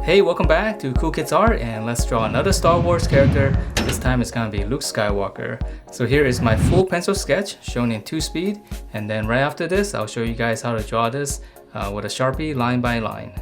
Hey, welcome back to Cool Kids Art, and let's draw another Star Wars character. This time it's gonna be Luke Skywalker. So here is my full pencil sketch shown in 2 speed, and then right after this I'll show you guys how to draw this with a Sharpie line by line.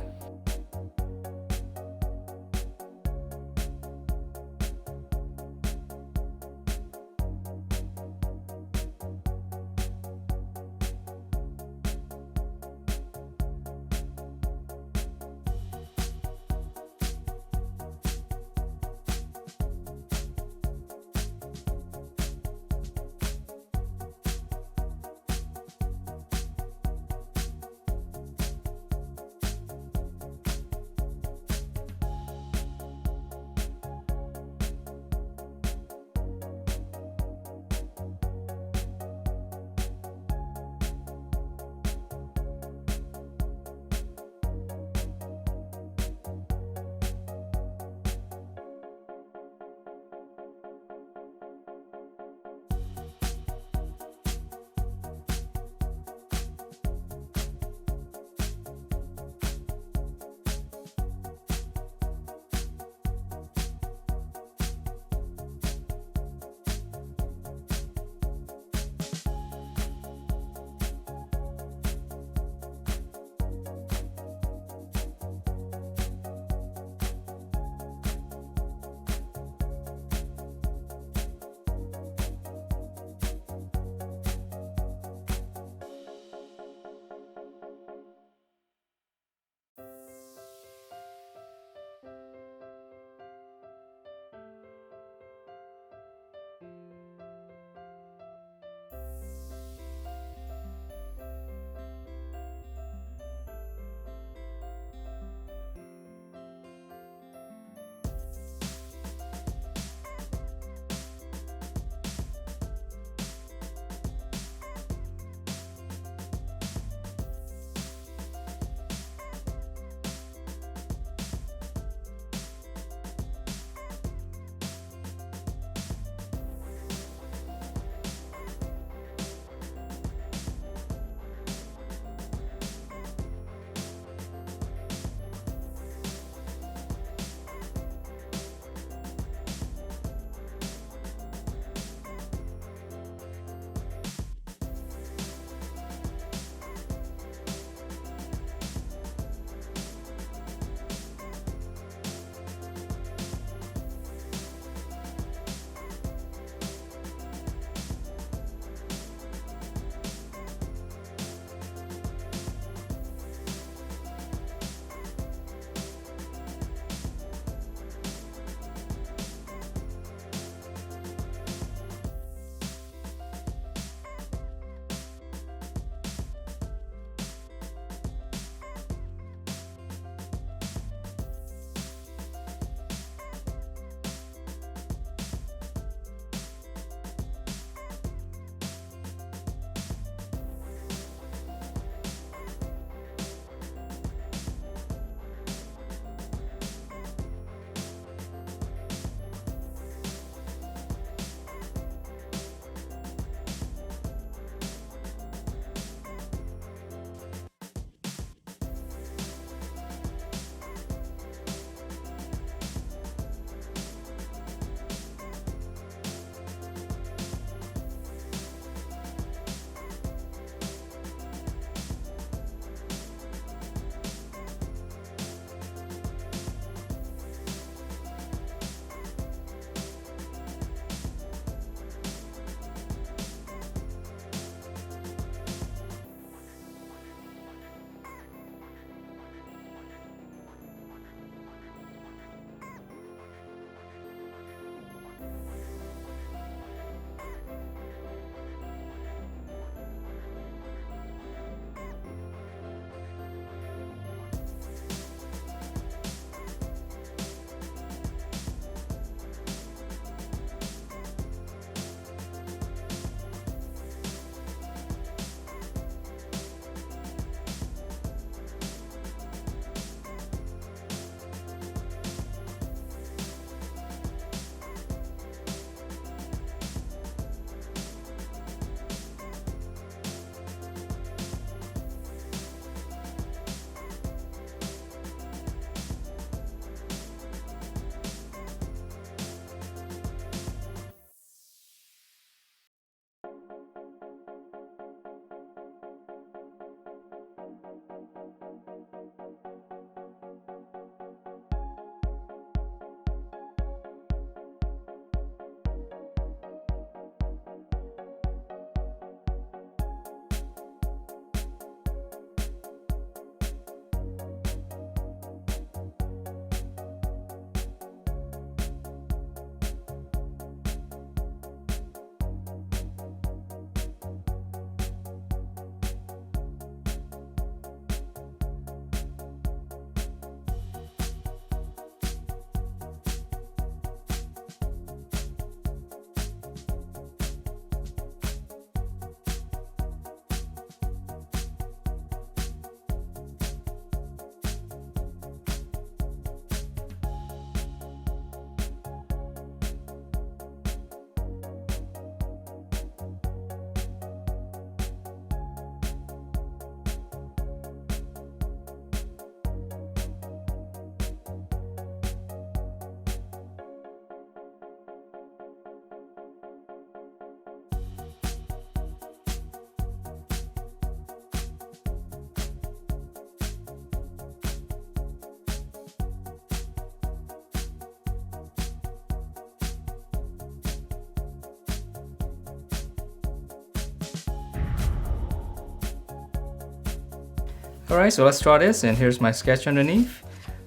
Alright, so let's draw this, and here's my sketch underneath.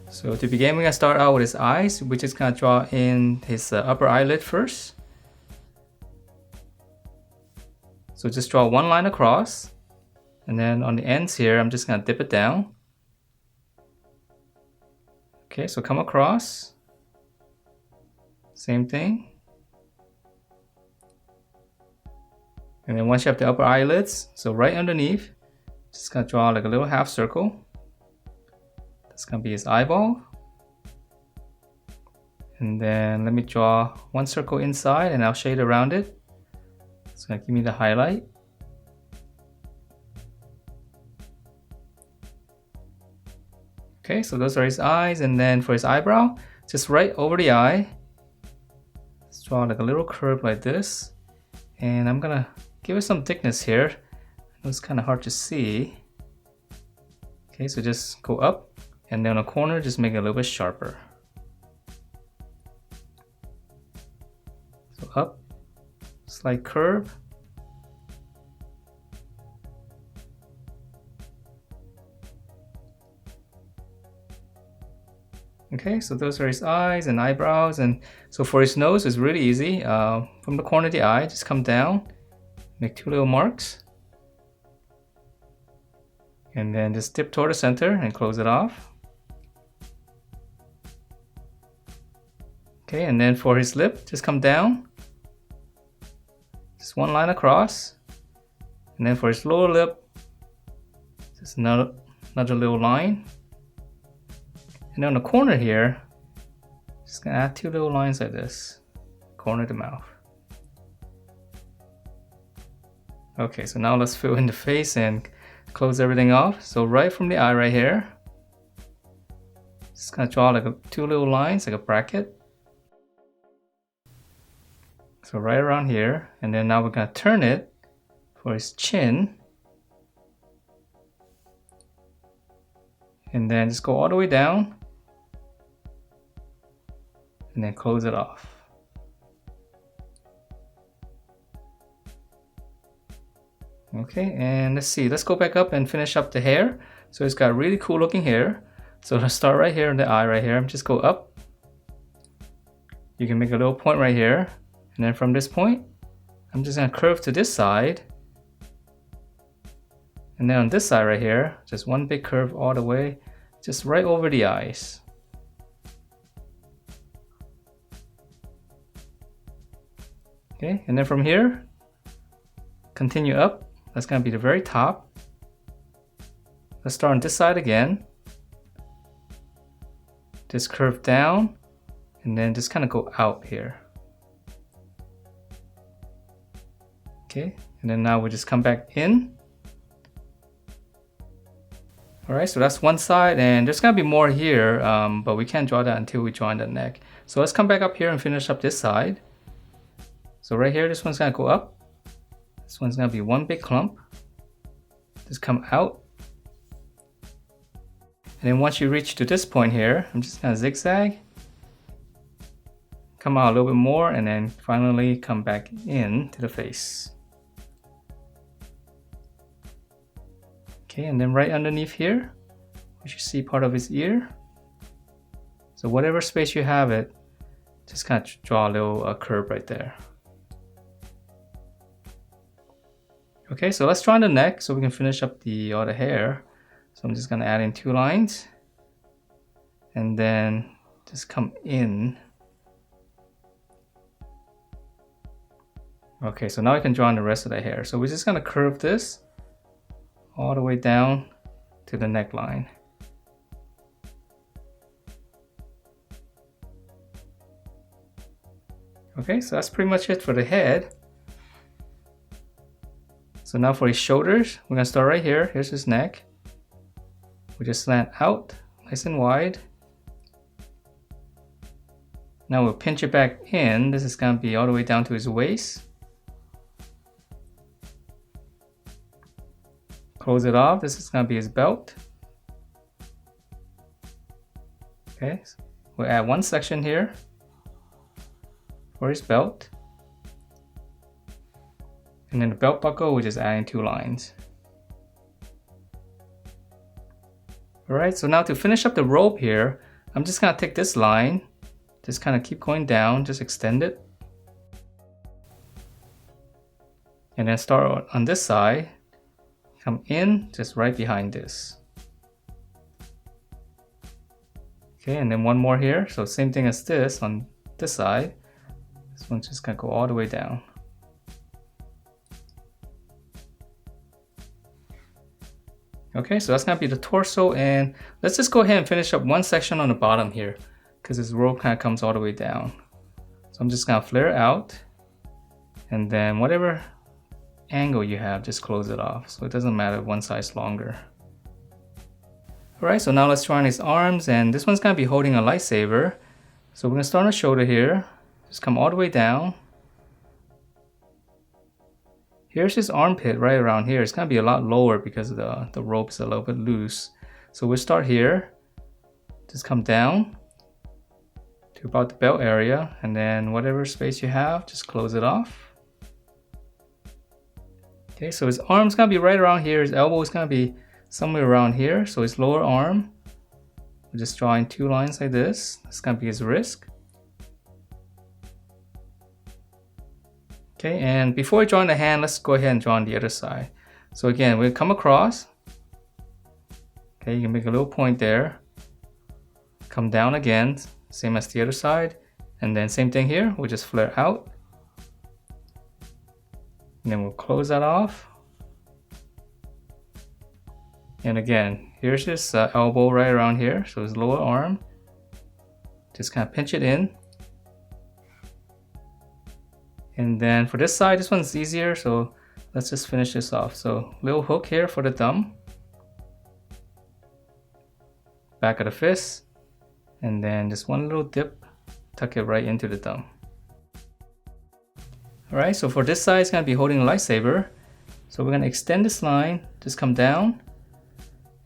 So to begin, we're gonna start out with his eyes. We're just gonna draw in his upper eyelid first. So just draw one line across, and then on the ends here, I'm just gonna dip it down. Okay, so come across, same thing. And then once you have the upper eyelids, so right underneath, just gonna draw like a little half circle. That's gonna be his eyeball. And then let me draw one circle inside and I'll shade around it. It's gonna give me the highlight. Okay, so those are his eyes, and then for his eyebrow, just right over the eye, let's draw like a little curve like this. And I'm gonna give it some thickness here. I know it's kind of hard to see. Okay, so just go up, and then on the corner, just make it a little bit sharper. So up, slight curve. Okay, so those are his eyes and eyebrows, and so for his nose, it's really easy. From the corner of the eye, just come down, make two little marks, and then just dip toward the center and close it off. Okay, and then for his lip, just come down, just one line across, and then for his lower lip, just another little line. And on the corner here, just gonna add two little lines like this, corner of the mouth. Okay, so now let's fill in the face and close everything off. So right from the eye right here, just gonna draw like two little lines, like a bracket. So right around here, and then now we're gonna turn it for his chin. And then just go all the way down, and then close it off. Okay, and let's see, let's go back up and finish up the hair. So it's got really cool looking hair. So let's start right here in the eye right here. Just go up. You can make a little point right here. And then from this point, I'm just gonna curve to this side. And then on this side right here, just one big curve all the way, just right over the eyes. Okay, and then from here, continue up. That's gonna be the very top. Let's start on this side again. Just curve down, and then just kind of go out here. Okay, and then now we just come back in. Alright, so that's one side, and there's gonna be more here, but we can't draw that until we join the neck. So let's come back up here and finish up this side. So right here, this one's gonna go up. This one's gonna be one big clump. Just come out. And then once you reach to this point here, I'm just gonna zigzag. Come out a little bit more, and then finally come back in to the face. Okay, and then right underneath here, you should see part of his ear. So whatever space you have it, just kind of draw a little curve right there. Okay, so let's draw the neck so we can finish up all the hair. So I'm just gonna add in two lines, and then just come in. Okay, so now I can draw in the rest of the hair. So we're just gonna curve this all the way down to the neckline. Okay, so that's pretty much it for the head. So now for his shoulders, we're gonna start right here. Here's his neck. We just slant out, nice and wide. Now we'll pinch it back in. This is gonna be all the way down to his waist. Close it off. This is gonna be his belt. Okay, so we'll add one section here for his belt. And then the belt buckle, we're just adding two lines. Alright, so now to finish up the robe here, I'm just gonna take this line, just kind of keep going down, just extend it. And then start on this side, come in just right behind this. Okay, and then one more here, so same thing as this on this side. This one's just gonna go all the way down. Okay, so that's gonna be the torso, and let's just go ahead and finish up one section on the bottom here, because this robe kind of comes all the way down. So I'm just gonna flare it out, and then whatever angle you have, just close it off. So it doesn't matter one size longer. Alright, so now let's draw on his arms, and this one's gonna be holding a lightsaber. So we're gonna start on the shoulder here, just come all the way down. Here's his armpit right around here. It's gonna be a lot lower because the rope is a little bit loose. So we'll start here, just come down to about the belt area, and then whatever space you have, just close it off. Okay, so his arm's gonna be right around here. His elbow is gonna be somewhere around here. So his lower arm, we're just drawing two lines like this. That's gonna be his wrist. Okay, and before we draw in the hand, let's go ahead and draw on the other side. So again, we'll come across. Okay, you can make a little point there. Come down again, same as the other side. And then same thing here, we'll just flare out. And then we'll close that off. And again, here's his elbow right around here. So his lower arm. Just kind of pinch it in. And then for this side, this one's easier, so let's just finish this off. So little hook here for the thumb, back of the fist, and then just one little dip, tuck it right into the thumb. Alright, so for this side, it's going to be holding a lightsaber. So we're going to extend this line, just come down,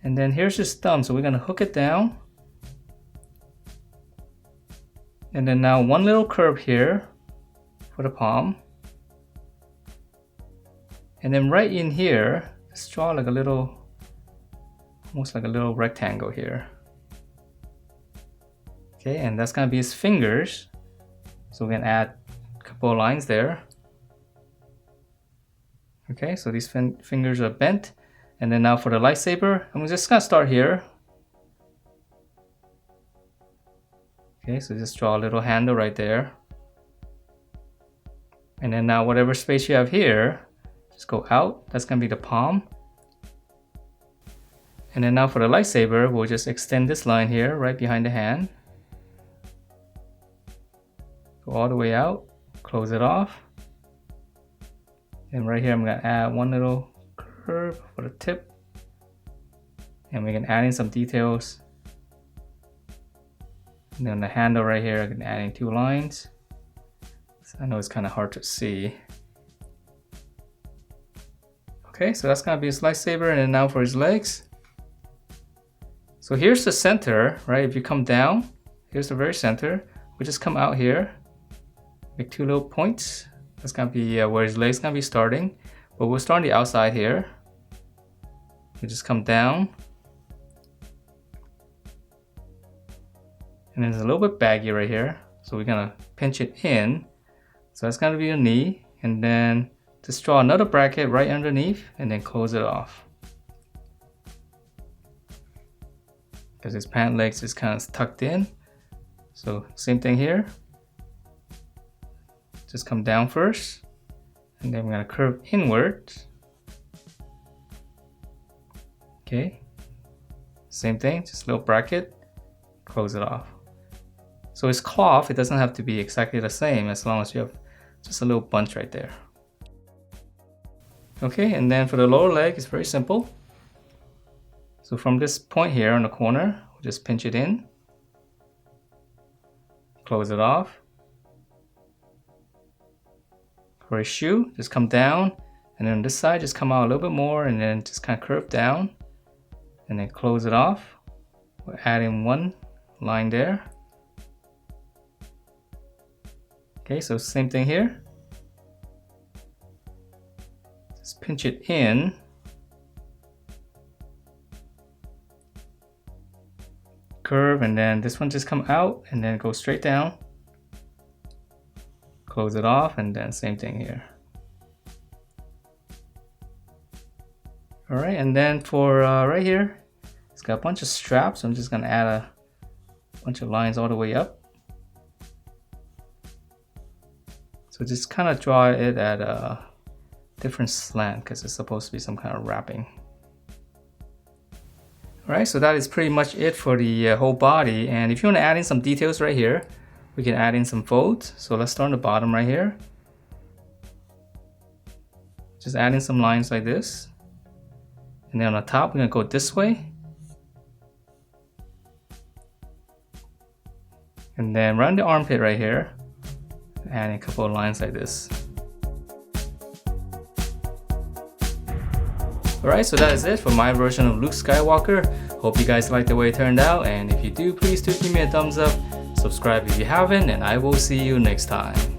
and then here's his thumb, so we're going to hook it down. And then now one little curve here for the palm, and then right in here, just draw like a little, almost like a little rectangle here. Okay, and that's gonna be his fingers. So we're gonna add a couple of lines there. Okay, so these fingers are bent, and then now for the lightsaber, I'm just gonna start here. Okay, so just draw a little handle right there. And then now whatever space you have here, just go out. That's gonna be the palm. And then now for the lightsaber, we'll just extend this line here right behind the hand. Go all the way out, close it off. And right here, I'm gonna add one little curve for the tip. And we can add in some details. And then the handle right here, I can add in two lines. I know it's kind of hard to see. Okay, so that's gonna be his lightsaber, and then now for his legs. So here's the center, right? If you come down, here's the very center. We just come out here, make two little points. That's gonna be where his legs gonna be starting. But we'll start on the outside here. We just come down. And then it's a little bit baggy right here. So we're gonna pinch it in. So that's gonna be your knee, and then just draw another bracket right underneath and then close it off. Because his pant legs is kind of tucked in. So same thing here. Just come down first, and then we're gonna curve inwards. Okay. Same thing, just a little bracket, close it off. So his cloth, it doesn't have to be exactly the same as long as you have just a little bunch right there. Okay, and then for the lower leg, it's very simple. So from this point here on the corner, we'll just pinch it in, close it off. For his shoe, just come down, and then on this side, just come out a little bit more, and then just kind of curve down, and then close it off. We're adding one line there. Okay, so same thing here. Just pinch it in. curve, and then this one just come out and then go straight down. Close it off, and then same thing here. Alright, and then for right here, it's got a bunch of straps. I'm just gonna add a bunch of lines all the way up. So just kind of draw it at a different slant because it's supposed to be some kind of wrapping. Alright, so that is pretty much it for the whole body. And if you want to add in some details right here, we can add in some folds. So let's start on the bottom right here. Just add in some lines like this. And then on the top, we're going to go this way. And then around the armpit right here, add a couple of lines like this. Alright, so that is it for my version of Luke Skywalker. Hope you guys like the way it turned out, and if you do, please do give me a thumbs up, subscribe if you haven't, and I will see you next time.